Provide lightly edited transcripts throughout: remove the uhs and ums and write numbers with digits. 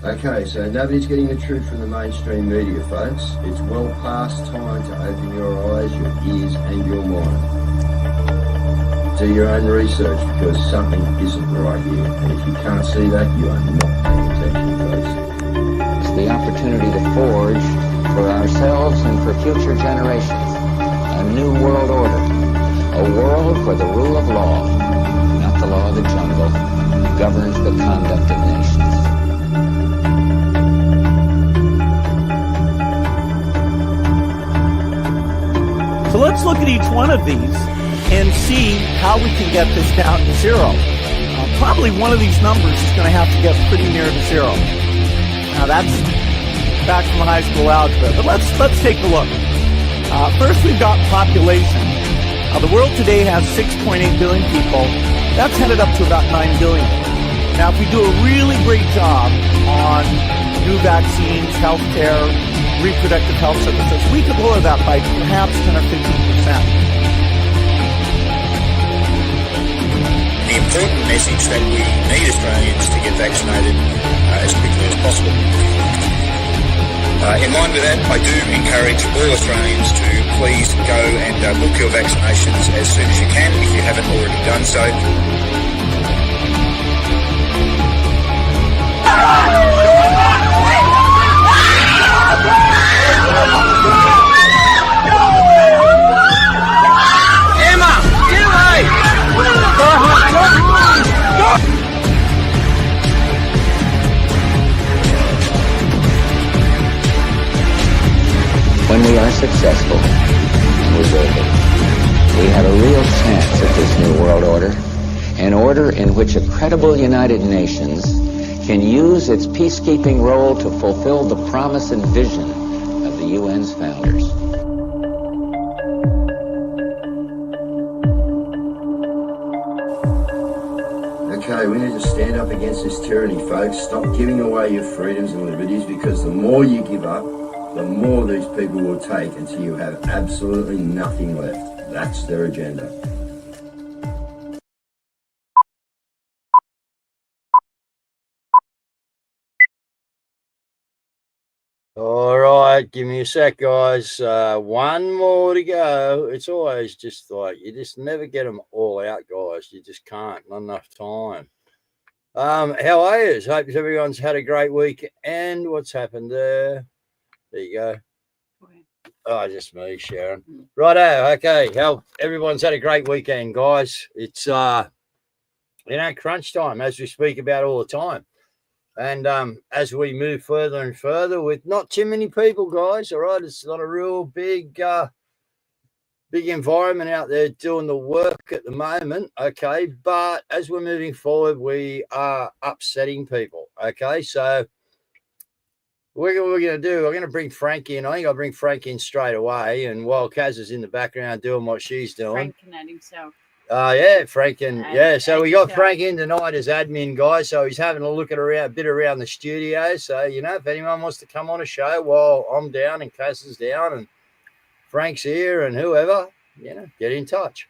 Okay, so nobody's getting the truth from the mainstream media, folks. It's well past time to open your eyes, your ears, and your mind. Do your own research because something isn't right here. And if you can't see that, you are not paying attention, folks. It's the opportunity to forge for ourselves and for future generations a new world order. A world where the rule of law, not the law of the jungle, governs the conduct of nations. So let's look at each one of these and see how we can get this down to zero. Probably one of these numbers is going to have to get pretty near to zero. Now that's back from high school algebra, but let's take a look. First, we've got population. The world today has 6.8 billion people. That's headed up to about 9 billion. Now, if we do a really great job on new vaccines, healthcare, reproductive health services, we could lower that by perhaps 10 or 15%. The important message that we need Australians to get vaccinated as quickly as possible. In line with that, I do encourage all Australians to please go and book your vaccinations as soon as you can if you haven't already done so. Emma, get away! When we are successful, and we will be, we have a real chance at this new world order, an order in which a credible United Nations can use its peacekeeping role to fulfill the promise and vision of the UN's founders. Okay, we need to stand up against this tyranny, folks. Stop giving away your freedoms and liberties, because the more you give up, the more these people will take until you have absolutely nothing left. That's their agenda. All right, give me a sec, guys. One more to go. It's always just like, you just never get them all out, guys. You just can't. Not enough time. How are you? Hope everyone's had a great week. And what's happened there? There you go. Oh, just me, Sharon. Righto. Okay. Everyone's had a great weekend, guys. It's, crunch time, as we speak about all the time. And as we move further and further with not too many people, guys, all right, it's not a real big environment out there doing the work at the moment, okay, but as we're moving forward, we are upsetting people, okay, so what we're going to do, I'm going to bring Frankie in. I think I'll bring Frankie in straight away, and while Caz is in the background doing what she's doing. Frank can add himself. Yeah, Frank and so we got Frank in tonight as admin guy, so he's having a look at a bit around the studio. So if anyone wants to come on a show while I'm down and Cass is down and Frank's here and whoever, get in touch.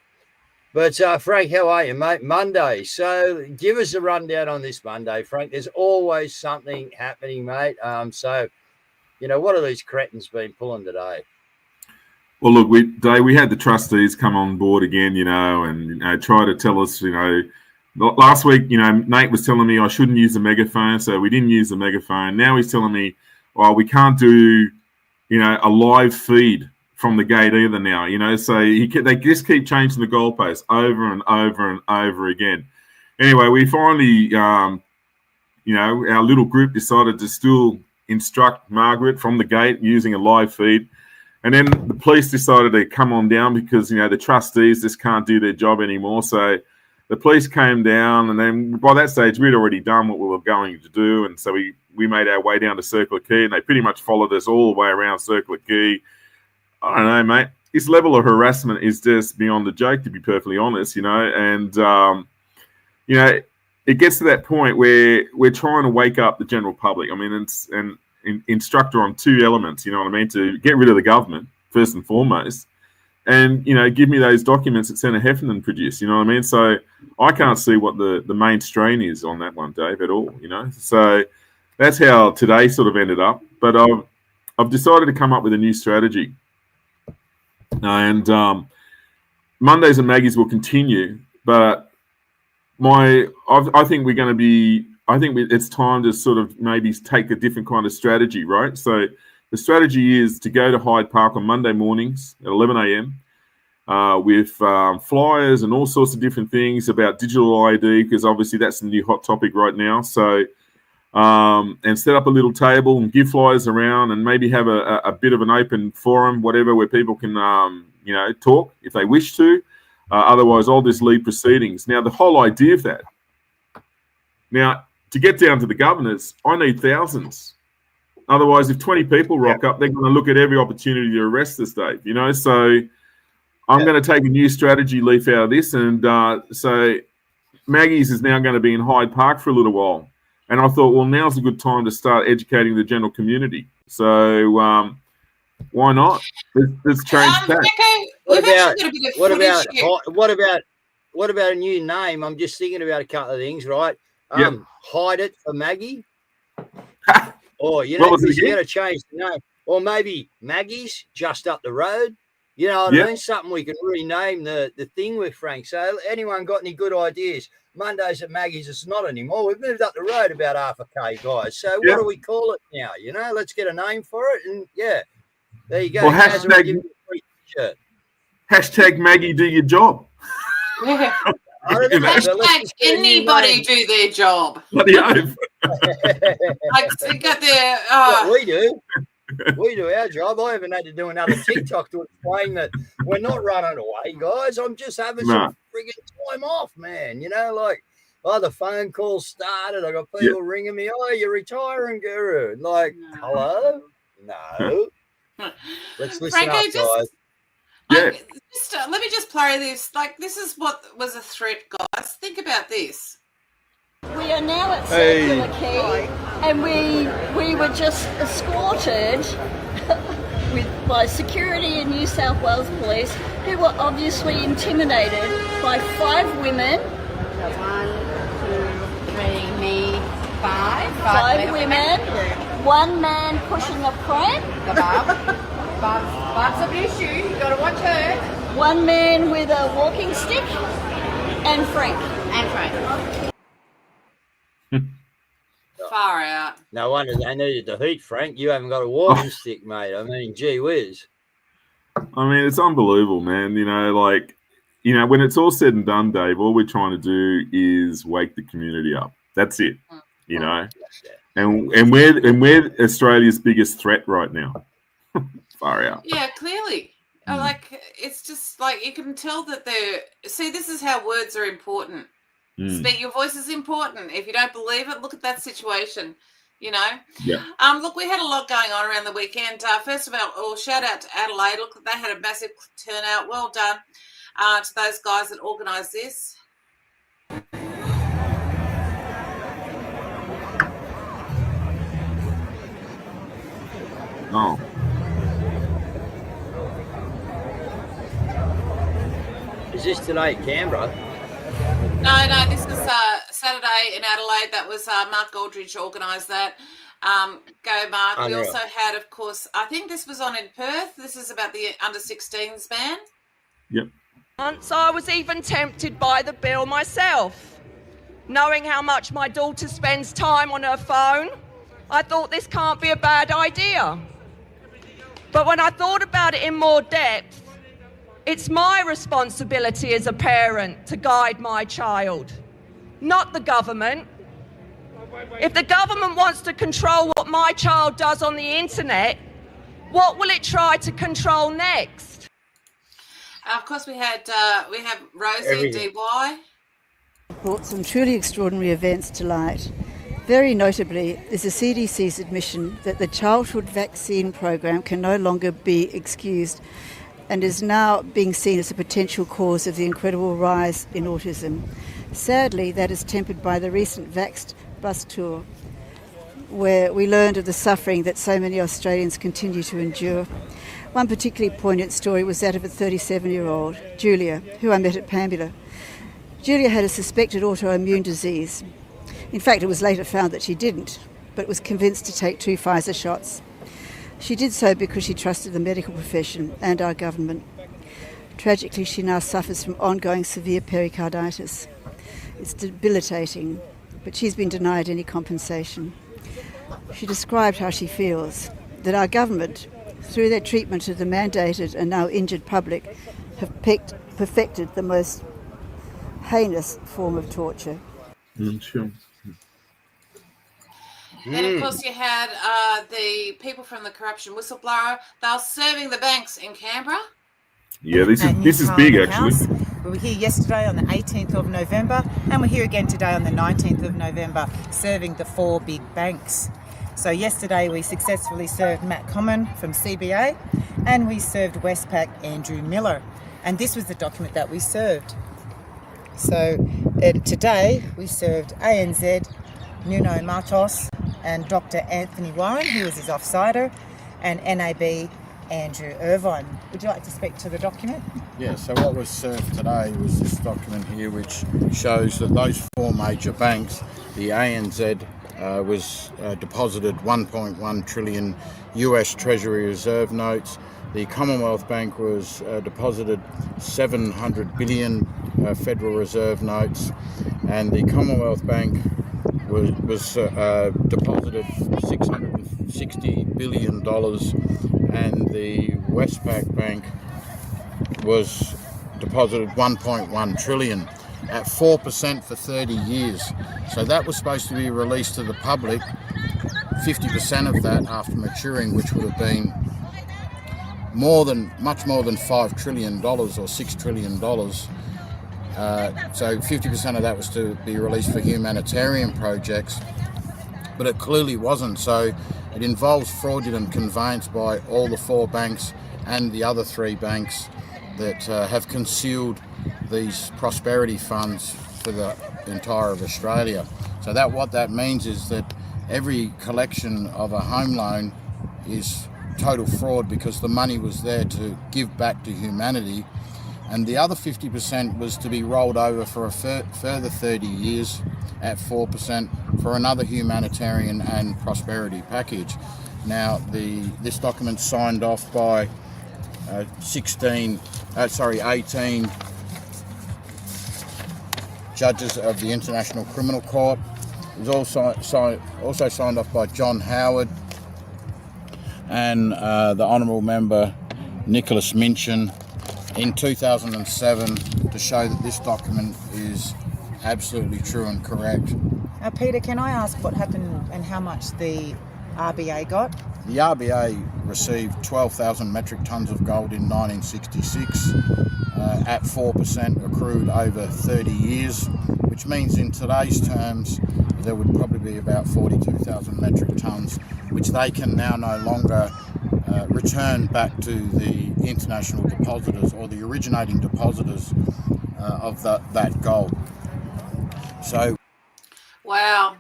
But Frank, how are you, mate? Monday. So give us a rundown on this Monday, Frank. There's always something happening, mate. So what are these cretins been pulling today? Well, look, we had the trustees come on board again, and try to tell us, last week, Nate was telling me I shouldn't use the megaphone, so we didn't use the megaphone. Now he's telling me, well, we can't do, a live feed from the gate either now, so they just keep changing the goalposts over and over and over again. Anyway, we finally, our little group decided to still instruct Margaret from the gate using a live feed. And then the police decided to come on down because, the trustees just can't do their job anymore. So the police came down, and then by that stage, we'd already done what we were going to do. And so we made our way down to Circular Quay, and they pretty much followed us all the way around Circular Quay. I don't know, mate. This level of harassment is just beyond the joke, to be perfectly honest, and, it gets to that point where we're trying to wake up the general public. I mean, instruct her on two elements, to get rid of the government, first and foremost, and, give me those documents that Senator Heffernan produced, So I can't see what the main strain is on that one, Dave, at all, So that's how today sort of ended up. But I've decided to come up with a new strategy, and Mondays and Maggies will continue. But I think we're going to be. I think it's time to sort of maybe take a different kind of strategy, right? So the strategy is to go to Hyde Park on Monday mornings at 11 a.m. With flyers and all sorts of different things about digital ID, because obviously that's the new hot topic right now. So, and set up a little table and give flyers around, and maybe have a bit of an open forum, whatever, where people can, talk if they wish to. Otherwise, I'll just lead proceedings. Now, the whole idea of that. Now, to get down to the governors, I need thousands. Otherwise, if 20 people rock up, they're going to look at every opportunity to arrest us, Dave. So I'm going to take a new strategy leaf out of this. And so Maggie's is now going to be in Hyde Park for a little while. And I thought, well, now's a good time to start educating the general community. So why not? Let's change that. What about a new name? I'm just thinking about a couple of things, right? Hide it for Maggie. Or, you got to change the name. Or maybe Maggie's just up the road. You know what I mean? Something we can rename the thing with, Frank. So anyone got any good ideas? Mondays at Maggie's, it's not anymore. We've moved up the road about half a K, guys. So what do we call it now? Let's get a name for it. And, there you go. Well, hashtag Maggie, do your job. Hashtag anybody do their job. Bloody oath. We do. We do our job. I haven't had to do another TikTok to explain that we're not running away, guys. I'm just having some friggin' time off, man. The phone calls started. I got people ringing me. Oh, you're retiring, Guru. Hello? No. Let's listen Franco, up, guys. Let me just play this. This is what was a threat, guys. Think about this. We are now at Circular Quay, and we were just escorted by security in New South Wales Police, who were obviously intimidated by 5 women. 1, 2, 3, me, 5. 5 women. 1 man pushing a pram. Bob's a issue. You got to watch her. 1 man with a walking stick, and Frank. Far out. No wonder they needed the heat, Frank. You haven't got a walking stick, mate. I mean, gee whiz. I mean, it's unbelievable, man. When it's all said and done, Dave, all we're trying to do is wake the community up. That's it. And we're Australia's biggest threat right now. Far out. Yeah, clearly. It's just you can tell that this is how words are important. Speak, your voice is important. If you don't believe it, look at that situation, Look, we had a lot going on around the weekend. First of all, shout out to Adelaide. Look, they had a massive turnout. Well done to those guys that organised this. Oh. Is this today at Canberra? No, this was Saturday in Adelaide. That was Mark Aldridge organised that. Go, Mark. Unreal. We also had, of course, I think this was on in Perth. This is about the under-16s ban. Yep. Once I was even tempted by the bill myself. Knowing how much my daughter spends time on her phone, I thought this can't be a bad idea. But when I thought about it in more depth, it's my responsibility as a parent to guide my child, not the government. If the government wants to control what my child does on the internet, what will it try to control next? Of course, we have Rosie DY. Brought some truly extraordinary events to light. Very notably is the CDC's admission that the childhood vaccine program can no longer be excused and is now being seen as a potential cause of the incredible rise in autism. Sadly, that is tempered by the recent Vaxxed bus tour, where we learned of the suffering that so many Australians continue to endure. One particularly poignant story was that of a 37-year-old, Julia, who I met at Pambula. Julia had a suspected autoimmune disease. In fact, it was later found that she didn't, but was convinced to take 2 Pfizer shots. She did so because she trusted the medical profession and our government. Tragically, she now suffers from ongoing severe pericarditis. It's debilitating, but she's been denied any compensation. She described how she feels, that our government, through their treatment of the mandated and now injured public, have perfected the most heinous form of torture. Sure. And of course, you had the people from the corruption whistleblower. They were serving the banks in Canberra. Yeah, this is big actually. We were here yesterday on the 18th of November, and we're here again today on the 19th of November, serving the 4 big banks. So yesterday we successfully served Matt Common from CBA, and we served Westpac Andrew Miller, and this was the document that we served. So today we served ANZ Nuno Matos and Dr. Anthony Warren, who was his offsider, and NAB Andrew Irvine. Would you like to speak to the document? Yeah, so what was served today was this document here, which shows that those 4 major banks, the ANZ was deposited 1.1 trillion US Treasury Reserve notes. The Commonwealth Bank was deposited 700 billion Federal Reserve notes, and the Commonwealth Bank was deposited $660 billion, and the Westpac Bank was deposited 1.1 trillion at 4% for 30 years. So that was supposed to be released to the public, 50% of that after maturing, which would have been much more than $5 trillion or $6 trillion. So 50% of that was to be released for humanitarian projects, but it clearly wasn't. So it involves fraudulent conveyance by all the 4 banks and the other 3 banks that have concealed these prosperity funds for the entire of Australia. So what that means is that every collection of a home loan is total fraud, because the money was there to give back to humanity, and the other 50% was to be rolled over for a further 30 years at 4% for another humanitarian and prosperity package. Now, this document's signed off by 18 judges of the International Criminal Court. It was also signed off by John Howard and the Honourable Member Nicholas Minchin in 2007 to show that this document is absolutely true and correct. Peter, can I ask what happened and how much the RBA got? The RBA received 12,000 metric tonnes of gold in 1966 at 4% accrued over 30 years, which means in today's terms there would probably be about 42,000 metric tonnes, which they can now no longer return back to the international depositors or the originating depositors of that gold. So, wow,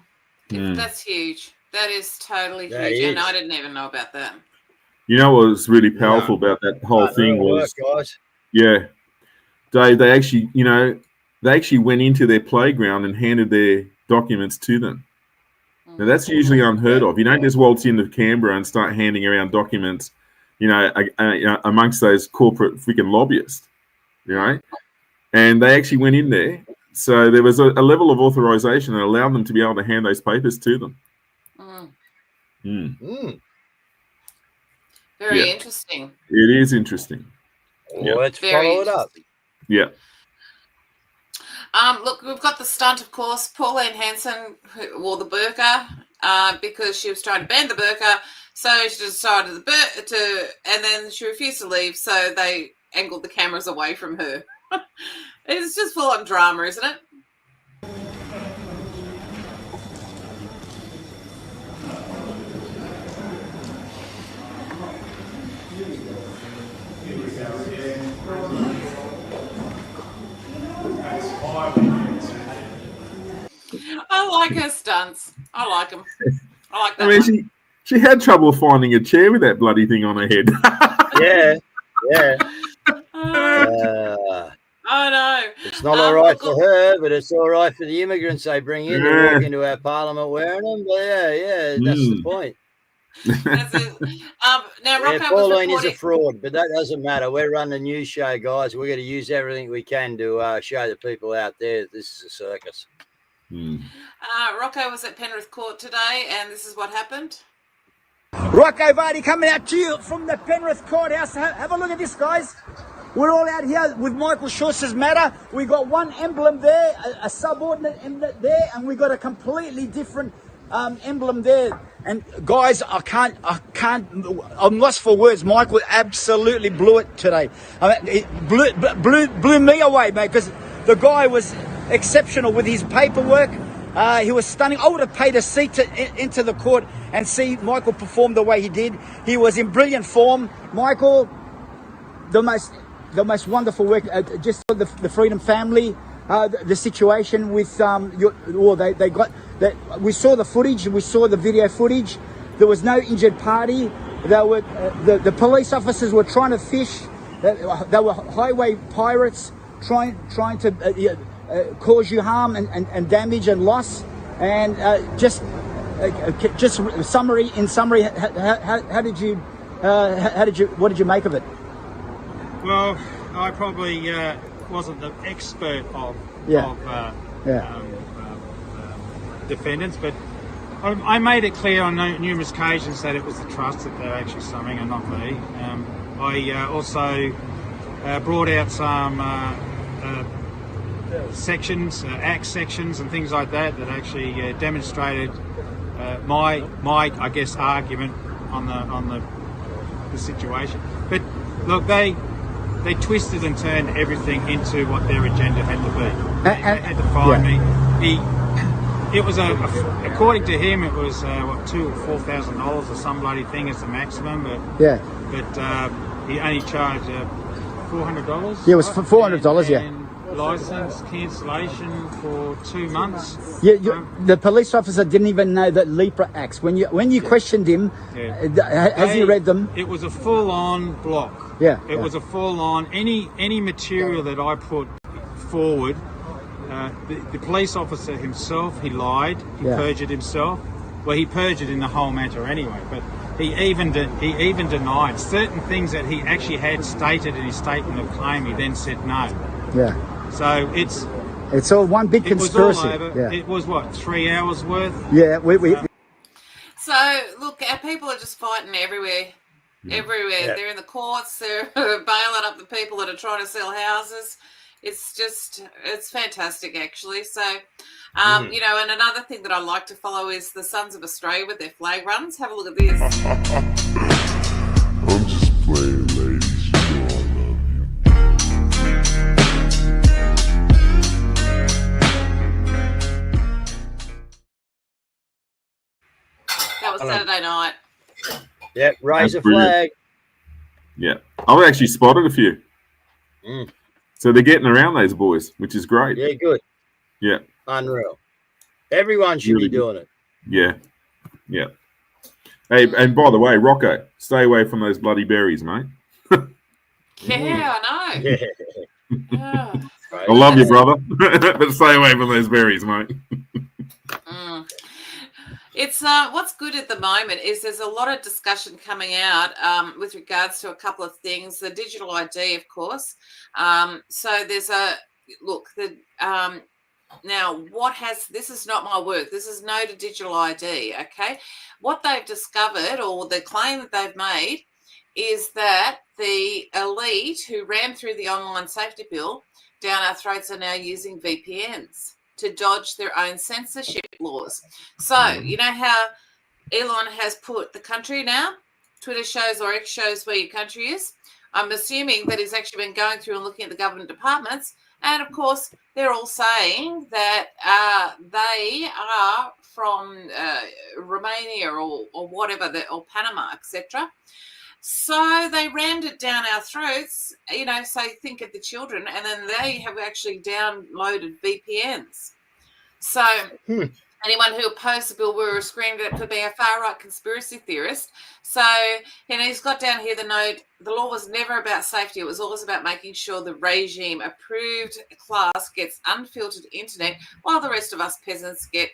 that's huge. That is totally huge, and I didn't even know about that. You know what was really powerful about that whole thing was, they actually went into their playground and handed their documents to them. Now that's usually unheard of. You don't just waltz into Canberra and start handing around documents, amongst those corporate freaking lobbyists, And they actually went in there, so there was a level of authorization that allowed them to be able to hand those papers to them. Very interesting. It is interesting. Let's follow it up. Yeah. Look, we've got the stunt, of course. Pauline Hanson who wore the burqa because she was trying to ban the burqa. So she decided and then she refused to leave. So they angled the cameras away from her. It's just full on drama, isn't it? I like her stunts. I like them. I like that. I mean, she had trouble finding a chair with that bloody thing on her head. Yeah. I know. It's not all right for her, but it's all right for the immigrants they bring in to walk into our parliament wearing them. But yeah, that's the point. That's it. Now, Rocco was Pauline is a reporting. fraud, but that doesn't matter. We're running a news show, guys. We're going to use everything we can to show the people out there that this is a circus. Rocco was at Penrith Court today, and this is what happened. Rocco Vardy coming out to you from the Penrith Courthouse. Have a look at this, guys. We're all out here with Michael Schultz's matter. We got one emblem there, a subordinate emblem there, and we got a completely different emblem there. And guys, I'm lost for words. Michael absolutely blew it today. I mean, it blew me away, mate, because the guy was exceptional with his paperwork. He was stunning. I would have paid a seat into the court and see Michael perform the way he did. He was in brilliant form. Michael, the most wonderful work. Just for the Freedom family, the situation with they got that. We saw the footage. We saw the video footage. There was no injured party. There were the police officers were trying to fish. They were highway pirates trying to cause you harm and damage and loss. And just summary. In summary, how did you what did you make of it? Well, I probably wasn't the expert of defendants, but I made it clear on numerous occasions that it was the trust that they're actually summing and not me. I also brought out some sections, act sections and things like that actually demonstrated my I guess argument on the situation. But look, they twisted and turned everything into what their agenda had to be. They had to find me. It was according to him, it was $2,000 or $4,000 or some bloody thing as the maximum. But he only charged $400. Yeah, it was $400. Yeah. License cancellation for 2 months. The police officer didn't even know that LIPRA acts. When you questioned him, has he read them? It was a full-on block. It was a full-on any material that I put forward. The police officer himself, he lied. He perjured himself. Well, he perjured in the whole matter anyway. But he even denied certain things that he actually had stated in his statement of claim. He then said no. Yeah. So it's all one big conspiracy. It was all over. It was what, 3 hours worth? Yeah, we So look, our people are just fighting everywhere. Everywhere. Yeah. They're in the courts, they're bailing up the people that are trying to sell houses. It's fantastic actually. So and another thing that I like to follow is the Sons of Australia with their flag runs. Have a look at this. I'm just playing, ladies. You know I love you. That was Saturday night. Yeah, raise a flag. Yeah, I've actually spotted a few. So they're getting around those boys, which is great. Yeah, good. Yeah. Unreal. Everyone should be doing it. Yeah. Yeah. Hey, and by the way, Rocco, stay away from those bloody berries, mate. Yeah, I know. Yeah. I love you, brother, but stay away from those berries, mate. It's what's good at the moment is there's a lot of discussion coming out with regards to a couple of things. The digital ID, of course. So there's now this is not my work. This is no to digital ID. Okay, what they've discovered or the claim that they've made is that the elite who ran through the online safety bill down our throats are now using VPNs to dodge their own censorship laws. So, you know how Elon has put the country now? Twitter shows or X shows where your country is. I'm assuming that he's actually been going through and looking at the government departments. And, of course, they're all saying that they are from Romania or whatever, or Panama, etc. So they rammed it down our throats, so think of the children, and then they have actually downloaded VPNs. So Anyone who opposed the bill were screamed at for being a far-right conspiracy theorist. So, he's got down here the note, the law was never about safety. It was always about making sure the regime-approved class gets unfiltered internet while the rest of us peasants get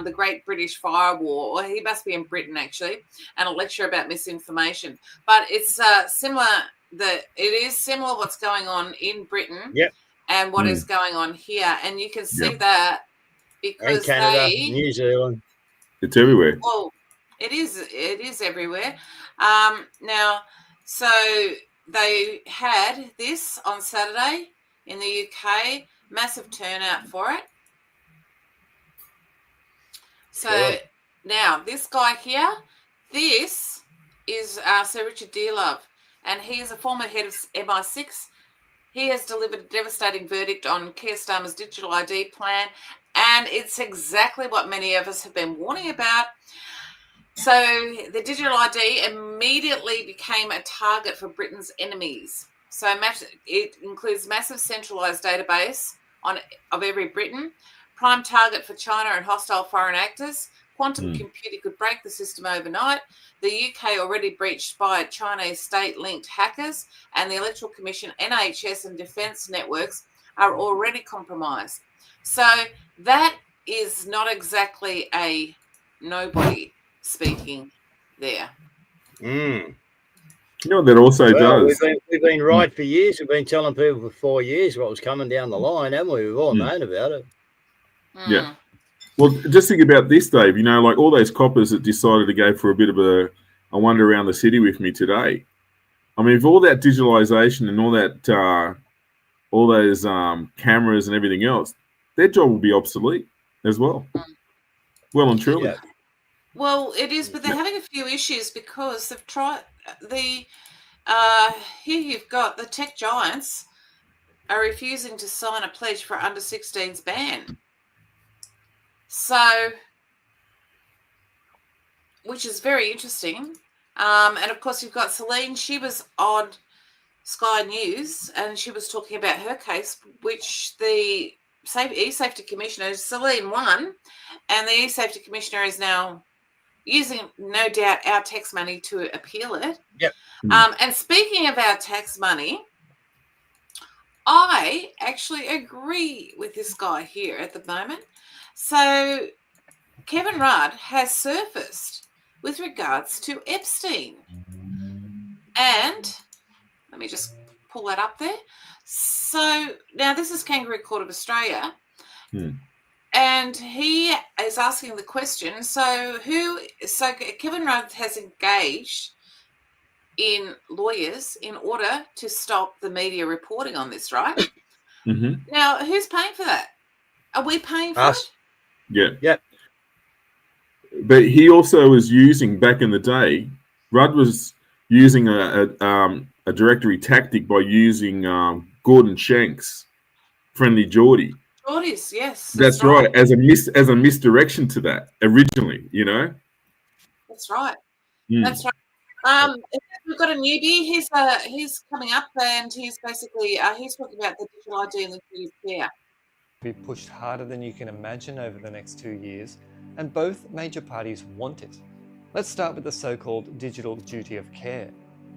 the Great British Firewall. Or he must be in Britain, actually, and a lecture about misinformation. But it's similar. It is similar what's going on in Britain and what is going on here. And you can see that because Canada, New Zealand. It's everywhere. Well, it is everywhere. Now, so they had this on Saturday in the UK, massive turnout for it. So now this guy here, this is Sir Richard Dearlove, and he is a former head of MI6. He has delivered a devastating verdict on Keir Starmer's digital ID plan, and it's exactly what many of us have been warning about. So the digital ID immediately became a target for Britain's enemies. So it includes massive centralised database of every Briton, prime target for China and hostile foreign actors. Quantum computing could break the system overnight. The UK already breached by Chinese state-linked hackers, and the Electoral Commission, NHS and defence networks are already compromised. So that is not exactly a nobody speaking there. You know what that also does? We've been right for years. We've been telling people for 4 years what was coming down the line, haven't we? We've all known about it. Yeah. Well, just think about this, Dave. You know, like all those coppers that decided to go for a bit of a wander around the city with me today. I mean, if all that digitalization and all that, all those cameras and everything else, their job will be obsolete as well. Well and truly. Well, it is, but they're having a few issues because they've tried here you've got the tech giants are refusing to sign a pledge for under 16's ban. So, which is very interesting. And of course, you've got Celine. She was on Sky News and she was talking about her case, which the e-safety commissioner, Celine, won, and the e-safety commissioner is now using, no doubt, our tax money to appeal it. And speaking of our tax money, I actually agree with this guy here at the moment. So Kevin Rudd has surfaced with regards to Epstein. And let me just pull that up there. So now this is Kangaroo Court of Australia. And he is asking the question, so Kevin Rudd has engaged in lawyers in order to stop the media reporting on this, right? Now, who's paying for that? Are we paying for it? Yeah. But he also was using, back in the day, Rudd was using a directory tactic by using Gordon Shanks, Friendly Geordie. Geordies, yes. That's right. As a misdirection to that originally, you know. That's right. That's right. We've got a newbie. He's coming up, and he's basically he's talking about the digital ID and the duty of care. Be pushed harder than you can imagine over the next 2 years, and both major parties want it. Let's start with the so-called digital duty of care.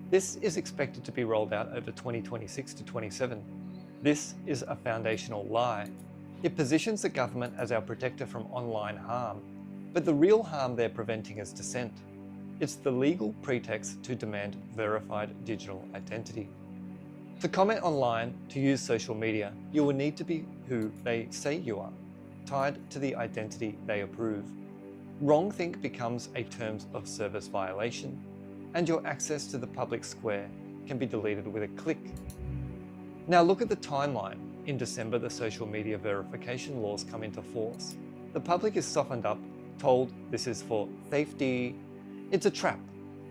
This is expected to be rolled out over 2026 to 27. This is a foundational lie. It positions the government as our protector from online harm, but the real harm they're preventing is dissent. It's the legal pretext to demand verified digital identity. To comment online, to use social media, you will need to be who they say you are, tied to the identity they approve. Wrongthink becomes a terms of service violation, and your access to the public square can be deleted with a click. Now look at the timeline. In December, the social media verification laws come into force. The public is softened up, told this is for safety. It's a trap.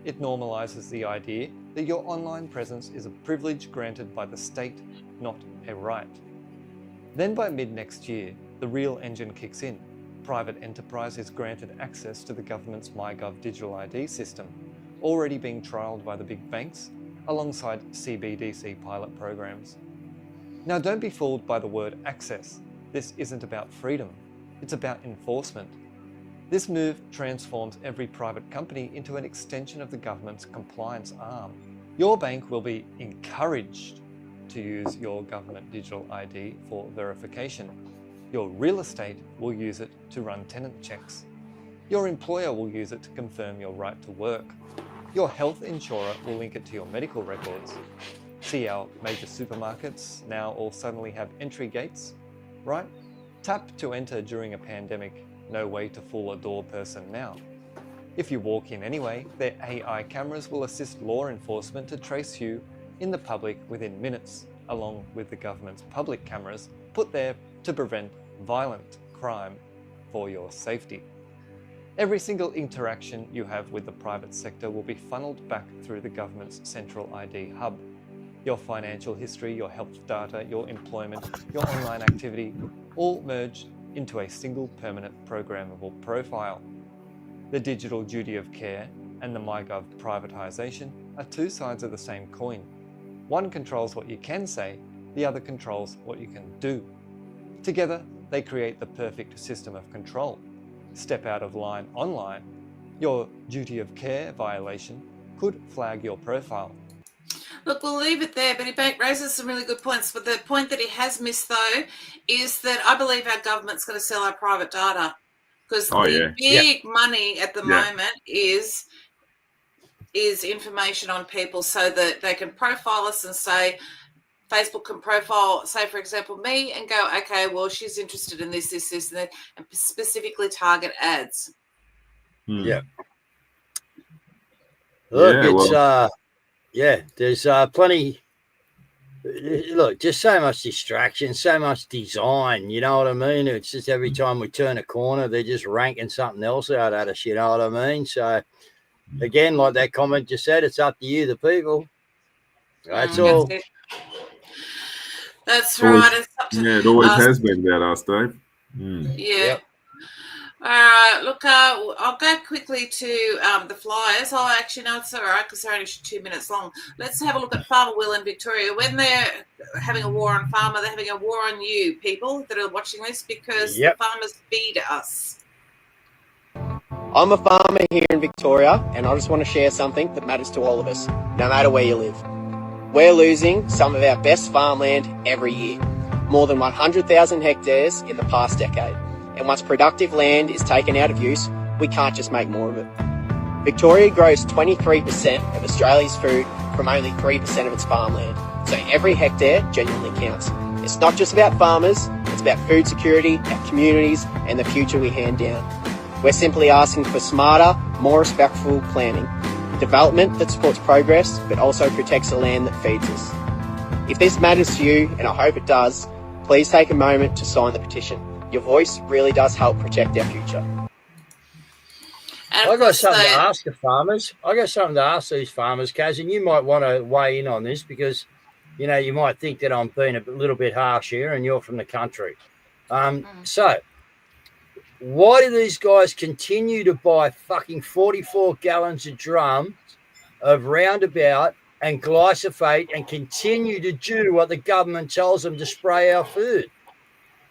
It normalizes the idea that your online presence is a privilege granted by the state, not a right. Then by mid-next year, the real engine kicks in. Private enterprise is granted access to the government's MyGov digital ID system, already being trialled by the big banks, alongside CBDC pilot programs. Now don't be fooled by the word access. This isn't about freedom, it's about enforcement. This move transforms every private company into an extension of the government's compliance arm. Your bank will be encouraged to use your government digital ID for verification. Your real estate will use it to run tenant checks. Your employer will use it to confirm your right to work. Your health insurer will link it to your medical records. See how major supermarkets now all suddenly have entry gates, right? Tap to enter during a pandemic. No way to fool a door person now. If you walk in anyway, their AI cameras will assist law enforcement to trace you in the public within minutes, along with the government's public cameras put there to prevent violent crime for your safety. Every single interaction you have with the private sector will be funneled back through the government's central ID hub. Your financial history, your health data, your employment, your online activity, all merged into a single permanent programmable profile. The digital duty of care and the MyGov privatisation are two sides of the same coin. One controls what you can say, the other controls what you can do. Together, they create the perfect system of control. Step out of line online, your duty of care violation could flag your profile. Look, we'll leave it there, but he raises some really good points. But the point that he has missed, though, is that I believe our government's going to sell our private data, because the big money at the moment is information on people, so that they can profile us and say, Facebook can profile, say, for example, me, and go, okay, well, she's interested in this, and that, and specifically target ads. Yeah. Look, there's plenty. Look, just so much distraction, so much design. You know what I mean? It's just every time we turn a corner, they're just ranking something else out at us. You know what I mean? So, again, like that comment just said, it's up to you, the people. That's all. That's right. It's up to it always us. has been about us, Dave. Yeah. Yep. All right. Look, I'll go quickly to the flyers. Oh, actually, no, it's all right because they're only 2 minutes long. Let's have a look at Farmer Will in Victoria. When they're having a war on farmer, they're having a war on you, people that are watching this, because the farmers feed us. I'm a farmer here in Victoria, and I just want to share something that matters to all of us, no matter where you live. We're losing some of our best farmland every year, more than 100,000 hectares in the past decade. And once productive land is taken out of use, we can't just make more of it. Victoria grows 23% of Australia's food from only 3% of its farmland, so every hectare genuinely counts. It's not just about farmers, it's about food security, our communities, and the future we hand down. We're simply asking for smarter, more respectful planning. Development that supports progress, but also protects the land that feeds us. If this matters to you, and I hope it does, please take a moment to sign the petition. Your voice really does help protect our future. I got something to ask the farmers. I got something to ask these farmers, Caz, and you might want to weigh in on this because, you know, you might think that I'm being a little bit harsh here and you're from the country. So, why do these guys continue to buy fucking 44 gallons of drum of Roundabout and glyphosate and continue to do what the government tells them to spray our food?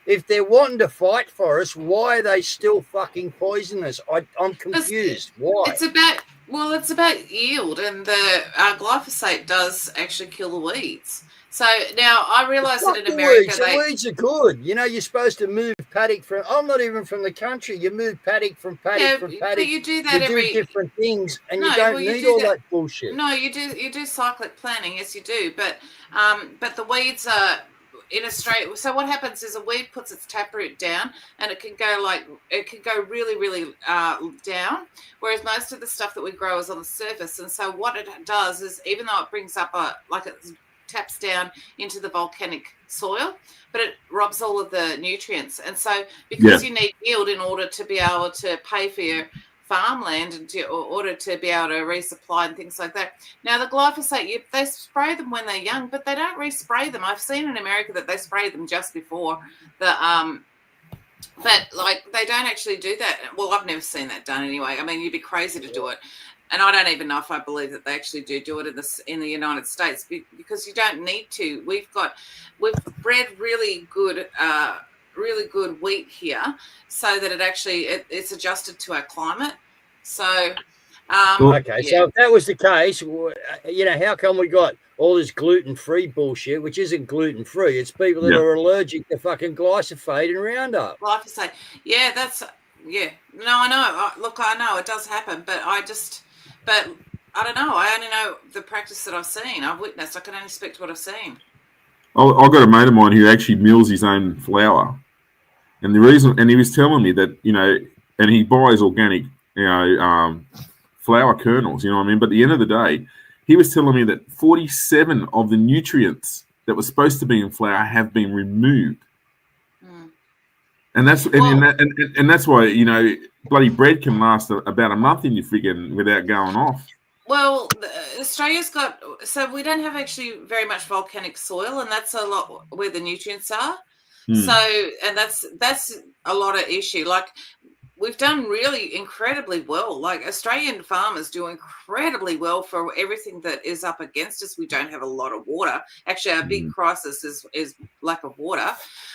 If they're wanting to fight for us, why are they still fucking poisoning us? I'm confused. Why? It's about yield, and the glyphosate does actually kill the weeds. So now I realise that in America, the weeds are good. You know, you're supposed to move paddock from. I'm not even from the country. You move paddock from paddock from paddock. But you do that do different things, and you don't need all that bullshit. No, you do. You do cyclic planting, yes, you do. But the weeds are in Australia. So what happens is a weed puts its taproot down, and it can go really, really down. Whereas most of the stuff that we grow is on the surface, and so what it does is, even though it brings up it taps down into the volcanic soil, but it robs all of the nutrients. And so because you need yield in order to be able to pay for your farmland and in order to be able to resupply and things like that. Now the glyphosate, they spray them when they're young, but they don't respray them. I've seen in America that they spray them just before the but like they don't actually do that. Well, I've never seen that done anyway. I mean, you'd be crazy to do it. And I don't even know if I believe that they actually do it in the United States, because you don't need to. We've bred really good really good wheat here, so that it actually it's adjusted to our climate. So, okay, so if that was the case, you know, how come we got all this gluten-free bullshit, which isn't gluten-free? It's people that are allergic to fucking glyphosate and Roundup. Glyphosate, yeah, No, I know. Look, I know it does happen, but I don't know. I only know the practice that I've seen. I've witnessed. I can only speak to what I've seen. I've got a mate of mine who actually mills his own flour, and he was telling me that, you know, and he buys organic, you know, flour kernels, you know what I mean? But at the end of the day, he was telling me that 47 of the nutrients that were supposed to be in flour have been removed. And that's and that's why, you know, bloody bread can last about a month in your friggin' without going off. Well, Australia's got, so we don't have actually very much volcanic soil, and that's a lot where the nutrients are. So, and that's a lot of issue. Like, we've done really incredibly well. Like, Australian farmers do incredibly well for everything that is up against us. We don't have a lot of water. Actually, our big crisis is lack of water.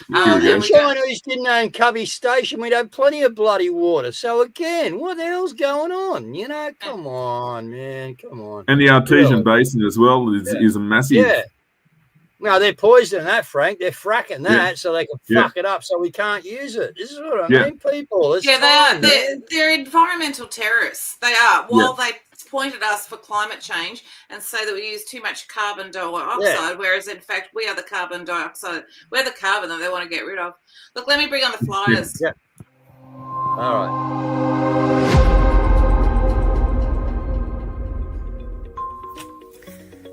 The Chinese didn't own Cubby Station. We'd have plenty of bloody water. So again, what the hell's going on? You know, come on, man, come on. And the Artesian Basin as well is a massive. Yeah. No, they're poisoning that, Frank. They're fracking that so they can fuck it up so we can't use it. This is what I mean, people. It's they're environmental terrorists. They are. While they point at us for climate change and say that we use too much carbon dioxide, whereas in fact we are the carbon dioxide. We're the carbon that they want to get rid of. Look, let me bring on the flyers. Yeah. All right.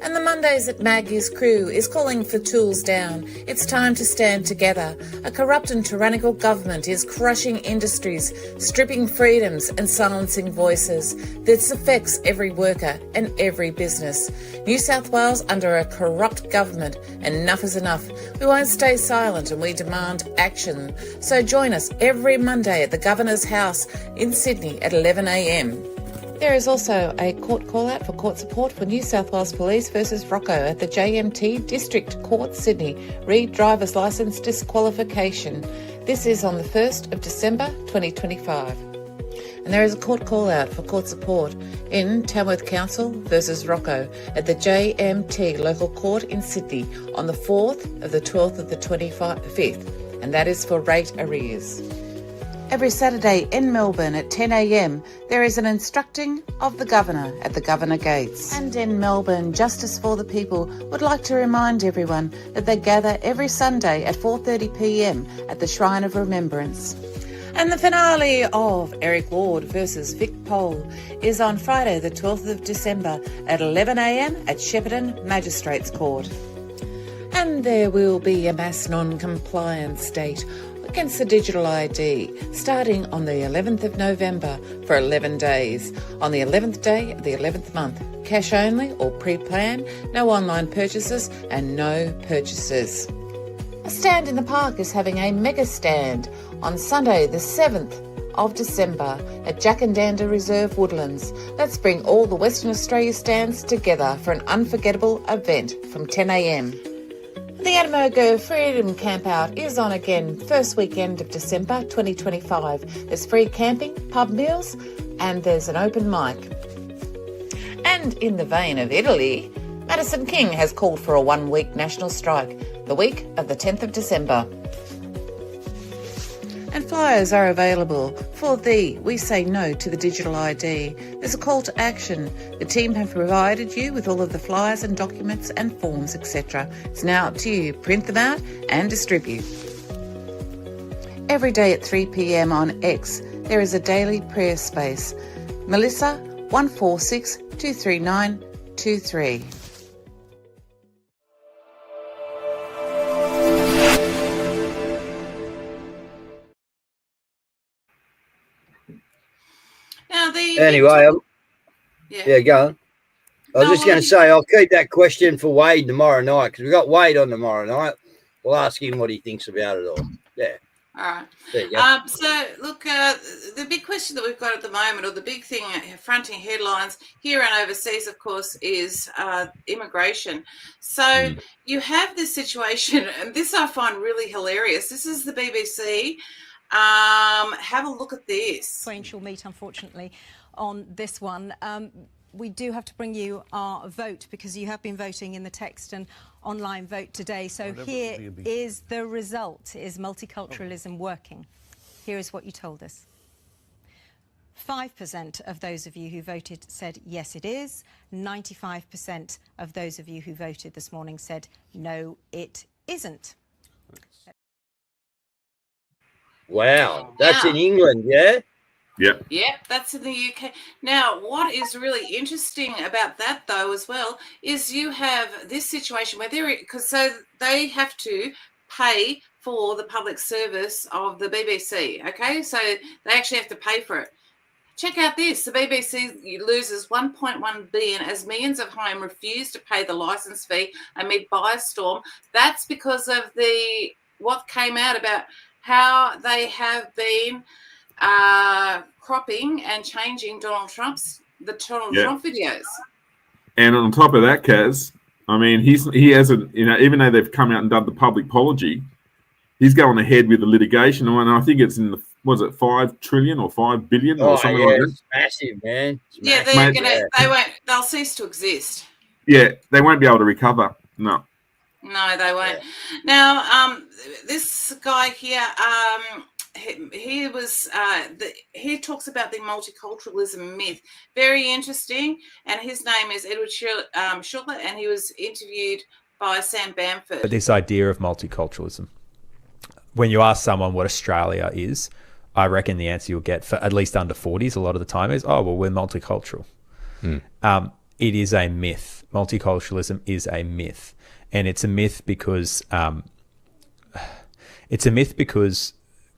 And the Mondays at Maggie's crew is calling for tools down. It's time to stand together. A corrupt and tyrannical government is crushing industries, stripping freedoms and silencing voices. This affects every worker and every business. New South Wales under a corrupt government. Enough is enough. We won't stay silent and we demand action. So join us every Monday at the Governor's House in Sydney at 11 a.m. There is also a court call-out for court support for New South Wales Police versus Rocco at the JMT District Court, Sydney. Read driver's licence disqualification. This is on the 1st of December 2025. And there is a court call-out for court support in Tamworth Council versus Rocco at the JMT Local Court in Sydney on the 4th of the 12th of the 25th, and that is for rate arrears. Every Saturday in Melbourne at 10 a.m, there is an instructing of the Governor at the Governor Gates. And in Melbourne, Justice for the People would like to remind everyone that they gather every Sunday at 4:30 p.m. at the Shrine of Remembrance. And the finale of Eric Ward versus Vic Pole is on Friday the 12th of December at 11 a.m. at Shepparton Magistrates Court. And there will be a mass non-compliance date against the digital ID, starting on the 11th of November for 11 days. On the 11th day of the 11th month, cash only or pre-plan, no online purchases and no purchases. A Stand in the Park is having a mega stand on Sunday the 7th of December at Jackandanda Reserve Woodlands. Let's bring all the Western Australia stands together for an unforgettable event from 10 a.m. The Anamogo Freedom Campout is on again first weekend of December 2025. There's free camping, pub meals, and there's an open mic. And in the vein of Italy, Madison King has called for a one-week national strike, the week of the 10th of December. And flyers are available for the We Say No to the Digital ID. There's a call to action. The team have provided you with all of the flyers and documents and forms, etc. It's now up to you. Print them out and distribute. Every day at 3 p.m. on X, there is a daily prayer space. Melissa 146 239 23. Anyway, go on. I was just going to say, I'll keep that question for Wade tomorrow night because we've got Wade on tomorrow night. We'll ask him what he thinks about it all. Yeah. All right. There you go. So, look, the big question that we've got at the moment, or the big thing fronting headlines here and overseas, of course, is immigration. So you have this situation, and this I find really hilarious. This is the BBC. Have a look at this. Sequential meet, unfortunately, on this one. We do have to bring you our vote because you have been voting in the text and online vote today. So here is the result. Is multiculturalism working? Here is what you told us. 5% of those of you who voted said yes, it is. 95% of those of you who voted this morning said no, it isn't. Wow, that's in England, yeah? Yep. Yep, that's in the UK. Now, what is really interesting about that, though, as well, is you have this situation where they have to pay for the public service of the BBC, okay? So they actually have to pay for it. Check out this. The BBC loses $1.1 billion as millions of homes refuse to pay the licence fee amid buyer-storm. That's because of what came out about how they have been cropping and changing Donald Trump's Trump videos. And on top of that, Caz, I mean, he hasn't, even though they've come out and done the public apology, he's going ahead with the litigation, and I think it's in the, was it 5 trillion or 5 billion or something like that? It's massive, man. They'll cease to exist. Yeah, they won't be able to recover. No. No, they won't. Now, this guy here, he talks about the multiculturalism myth. Very interesting. And his name is Edward Schuller, and he was interviewed by Sam Bamford. This idea of multiculturalism. When you ask someone what Australia is, I reckon the answer you'll get for at least under 40s a lot of the time is, oh, well, we're multicultural. It is a myth. Multiculturalism is a myth. And it's a myth because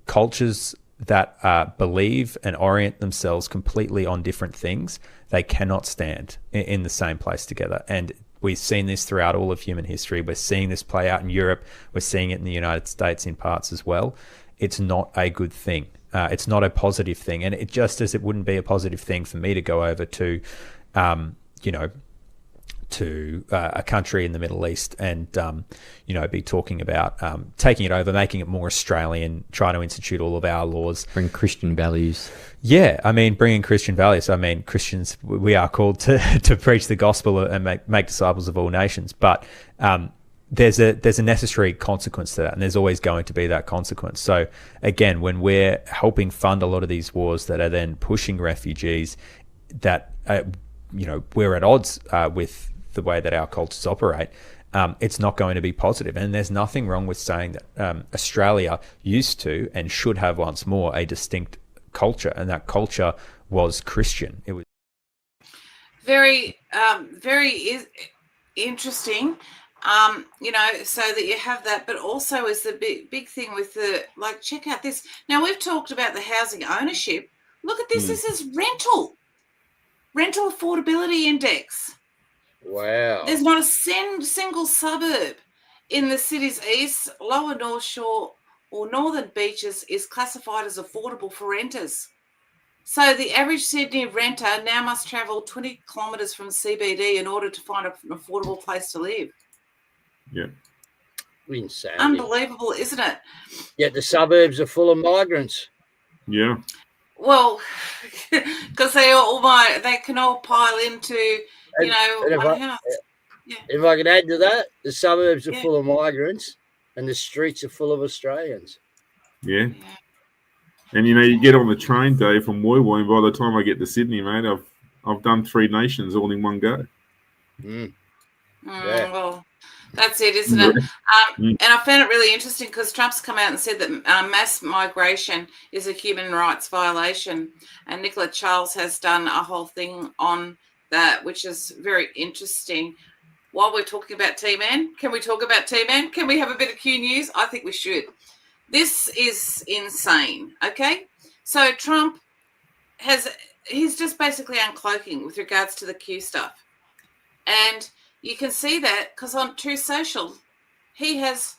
cultures that believe and orient themselves completely on different things, they cannot stand in the same place together. And we've seen this throughout all of human history. We're seeing this play out in Europe. We're seeing it in the United States in parts as well. It's not a good thing. It's not a positive thing. And it just as it wouldn't be a positive thing for me to go over to, to a country in the Middle East and, be talking about taking it over, making it more Australian, trying to institute all of our laws. Bring Christian values. Yeah, I mean, bringing Christian values. I mean, Christians, we are called to preach the gospel and make disciples of all nations. But there's a necessary consequence to that, and there's always going to be that consequence. So again, when we're helping fund a lot of these wars that are then pushing refugees, that we're at odds with the way that our cultures operate, it's not going to be positive. And there's nothing wrong with saying that Australia used to and should have once more a distinct culture, and that culture was Christian. It was very interesting. So that you have that, but also is the big thing with check out this. Now, we've talked about the housing ownership. Look at this. This is rental affordability index. Wow. There's not a single suburb in the city's east, lower North Shore, or northern beaches is classified as affordable for renters. So the average Sydney renter now must travel 20 kilometres from CBD in order to find an affordable place to live. Yeah. Insanity. Unbelievable, isn't it? Yet the suburbs are full of migrants. Yeah. Well, because they can all pile into, one house. If I could add to that, the suburbs are full of migrants and the streets are full of Australians. Yeah. And you get on the train, Dave, from Woy Woy, and by the time I get to Sydney, mate, I've done 3 nations all in one go. Well, that's it, isn't it? And I found it really interesting because Trump's come out and said that mass migration is a human rights violation, and Nicola Charles has done a whole thing on that, which is very interesting. While we're talking about T-Man, can we talk about T-Man? Can we have a bit of Q News? I think we should. This is insane, okay? So Trump he's just basically uncloaking with regards to the Q stuff. And you can see that because on True Social, he has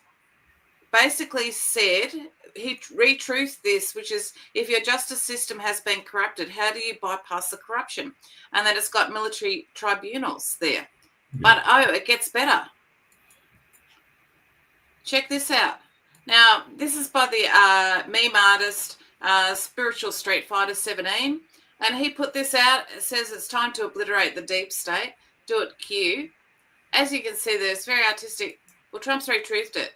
basically said, he retruthed this, which is, if your justice system has been corrupted, how do you bypass the corruption? And then it's got military tribunals there. But, it gets better. Check this out. Now, this is by the meme artist, Spiritual Street Fighter 17. And he put this out. It says it's time to obliterate the deep state. Do it Q. As you can see there, it's very artistic. Well, Trump's retruthed it.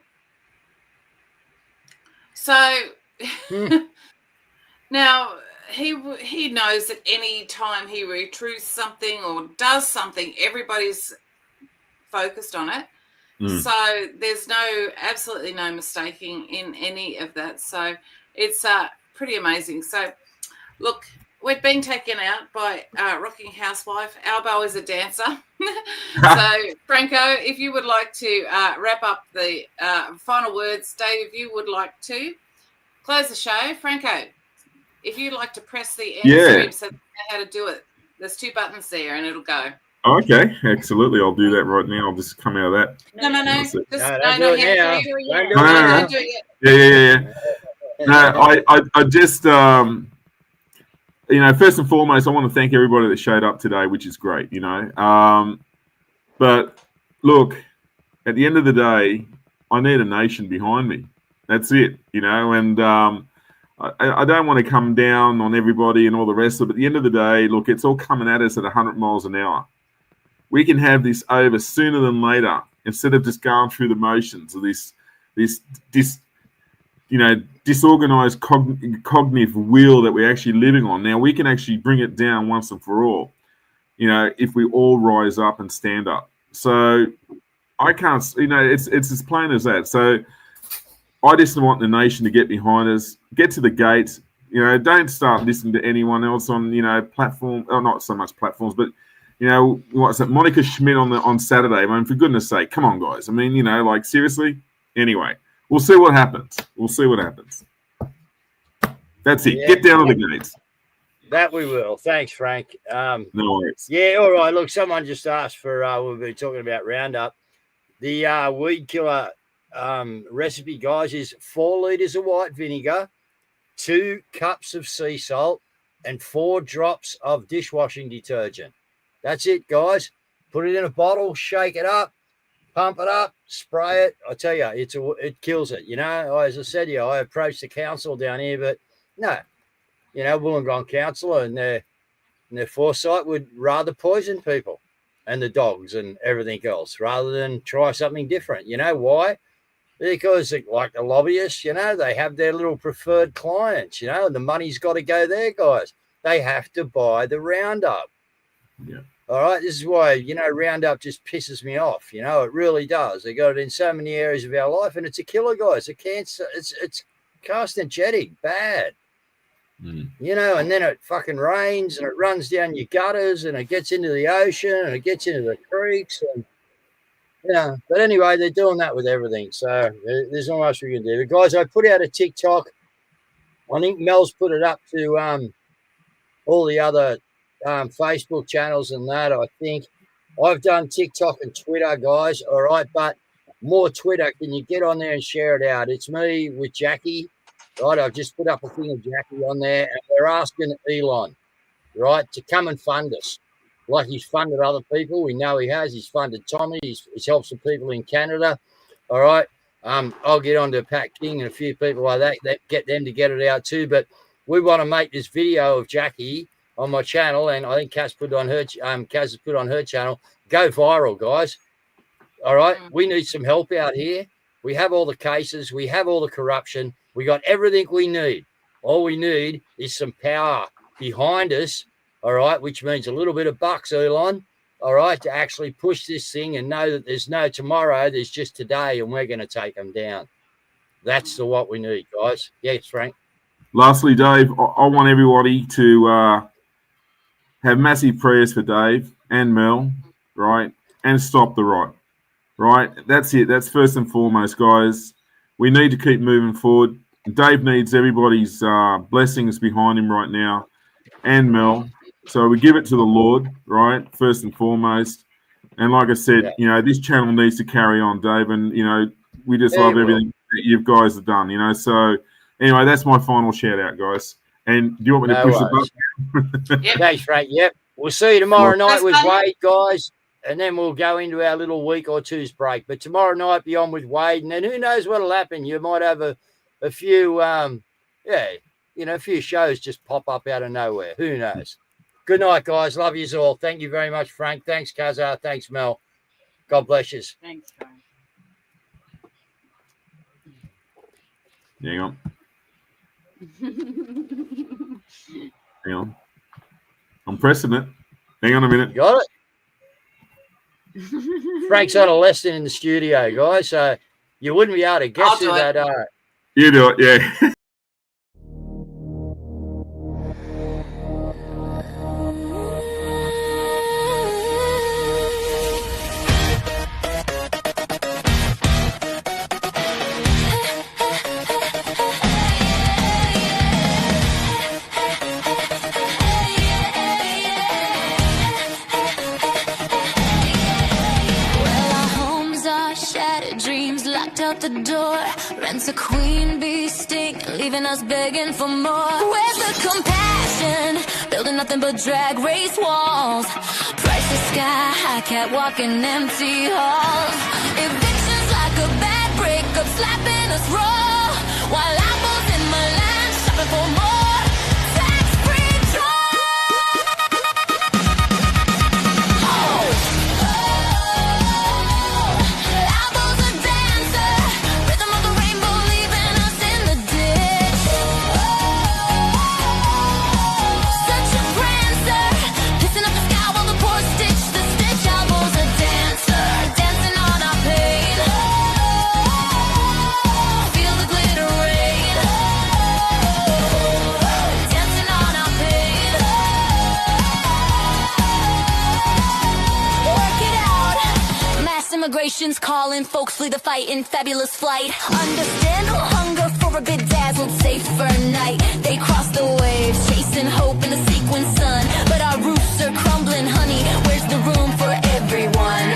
So, now, he knows that any time he retruths something or does something, everybody's focused on it. So there's absolutely no mistaking in any of that. So it's pretty amazing. So look, we're being taken out by Rocking Housewife. Albo is a dancer. So Franco, if you would like to wrap up the final words, Dave, if you would like to close the show. Franco, if you'd like to press the end stream so you know how to do it. There's 2 buttons there and it'll go. Okay, absolutely. I'll do that right now. I'll just come out of that. No. Don't do it yet. Yeah. No, I just, first and foremost, I want to thank everybody that showed up today, which is great, But look, at the end of the day, I need a nation behind me. That's it, and I don't want to come down on everybody and all the rest of it. At the end of the day, look, it's all coming at us at 100 miles an hour. We can have this over sooner than later instead of just going through the motions of this disorganized cognitive wheel that we're actually living on. Now, we can actually bring it down once and for all, if we all rise up and stand up. So I can't, it's as plain as that. So I just want the nation to get behind us, get to the gates, don't start listening to anyone else on, platform, or not so much platforms, but what's that? Monica Schmidt on Saturday. I mean, for goodness sake, come on, guys. I mean, seriously. Anyway, we'll see what happens. That's it. Get down to the gates. That we will. Thanks, Frank. No worries. Yeah, all right. Look, someone just asked for. We've been talking about Roundup. The weed killer recipe, guys, is 4 liters of white vinegar, 2 cups of sea salt, and 4 drops of dishwashing detergent. That's it, guys. Put it in a bottle, shake it up, pump it up, spray it. I tell you, it kills it. As I said to you, I approached the council down here, but no, Wollongong Council and their foresight would rather poison people and the dogs and everything else rather than try something different. You know why? Because like the lobbyists, they have their little preferred clients, and the money's got to go there, guys. They have to buy the Roundup. Yeah. All right. This is why, Roundup just pisses me off. It really does. They got it in so many areas of our life, and it's a killer, guys. It's a cancer. It's carcinogenic, bad. And then it fucking rains and it runs down your gutters and it gets into the ocean and it gets into the creeks. And, but anyway, they're doing that with everything. So there's not much we can do. But guys, I put out a TikTok. I think Mel's put it up to all the other Facebook channels and that. I think I've done TikTok and Twitter, guys. All right, but more Twitter. Can you get on there and share it out? It's me with Jackie. Right, I've just put up a thing of Jackie on there, and we're asking Elon, right, to come and fund us. Like he's funded other people. We know he has. He's funded Tommy. He's helped some people in Canada. All right. I'll get on to Pat King and a few people like that, get them to get it out too. But we want to make this video of Jackie on my channel, and I think Kaz has put on her channel, go viral, guys. All right. We need some help out here. We have all the cases. We have all the corruption. We got everything we need. All we need is some power behind us, all right, which means a little bit of bucks, Elon, all right, to actually push this thing and know that there's no tomorrow, there's just today, and we're going to take them down. That's what we need, guys. Yes, Frank. Lastly, Dave, I want everybody to have massive prayers for Dave and Mel, right, and stop the rot, right? That's it. That's first and foremost, guys. We need to keep moving forward. Dave needs everybody's blessings behind him right now, and Mel. So we give it to the Lord, right, first and foremost. And like I said, this channel needs to carry on, Dave. And, we just love everything that you guys have done. So anyway, that's my final shout out, guys. And do you want me to push the button? Thanks, Frank. Yep. We'll see you tomorrow night with Wade, guys. And then we'll go into our little week or two's break. But tomorrow night, be on with Wade. And then who knows what'll happen. You might have a few, a few shows just pop up out of nowhere. Who knows? Good night, guys. Love yous all. Thank you very much, Frank. Thanks, Kazar. Thanks, Mel. God bless you. Thanks, Frank. Hang on. Hang on. I'm pressing it. Hang on a minute. You got it? Frank's on a lesson in the studio, guys, so you wouldn't be able to guess who that are. You do it, yeah. Out the door, rents a queen bee sting, leaving us begging for more. Where's the compassion? Building nothing but drag race walls. Prices sky high, catwalking empty halls. Evictions like a bad breakup, slapping us raw. While apples in my land, shopping for more. Tax-free immigration's calling, folks flee the fight in fabulous flight. Understandable hunger for a bedazzled, safer night. They cross the waves, chasing hope in the sequin sun. But our roofs are crumbling, honey. Where's the room for everyone?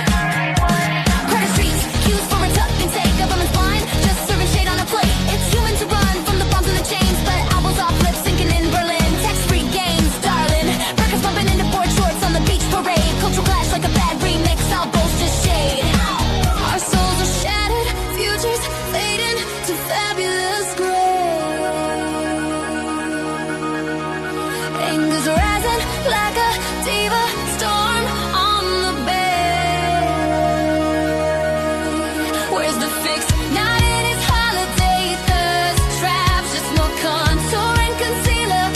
Crowded streets, queues for a tuck and take. Government's blind, just serving shade on a plate. It's human to run from the bombs and the chains, but albums off lip sinking in Berlin. Tax-free games, darling. Burkers bumping into board shorts on the beach parade. Cultural clash like a bad remix, I'll boast just shade. Our souls are shattered, futures fading to fabulous gray. Anger's rising like a diva storm on the bay. Where's the fix? Not in his holiday thirst traps, just more contour and concealer,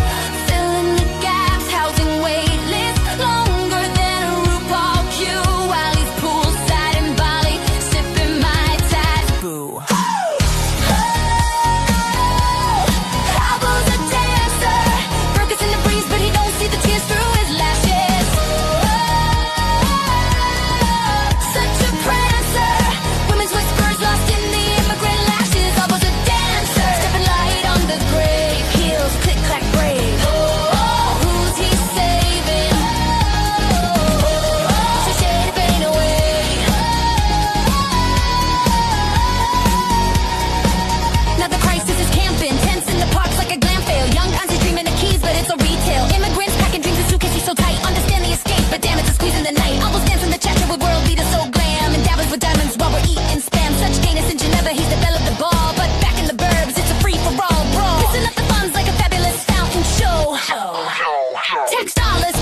filling the gaps, housing wait lists longer than a RuPaul queue, while he's poolside in Bali, sipping my ties. Boo. Pablo's a dancer, Burgess in the breeze, but he don't see the tears through his lashes. Such a prancer, women's whispers lost in the immigrant lashes. I was a dancer, stepping light on the grave, heels click clack brave. Who's he saving? So shade fade away. Now the crisis is camping, tents in the parks like a glam fail. Young Gonzi dreaming of keys, but it's a retail. Immigrants packing dreams in suitcases so tight. Understand the escape, but damn it's a squeeze in the night. Almost dance in the chapter with world leaders so glam, and dabbers with diamonds while we're eating spam. Such gayness in Geneva, he's developed the ball, but back in the burbs, it's a free for all brawl. Missing up the funds like a fabulous fountain show. Tax dollars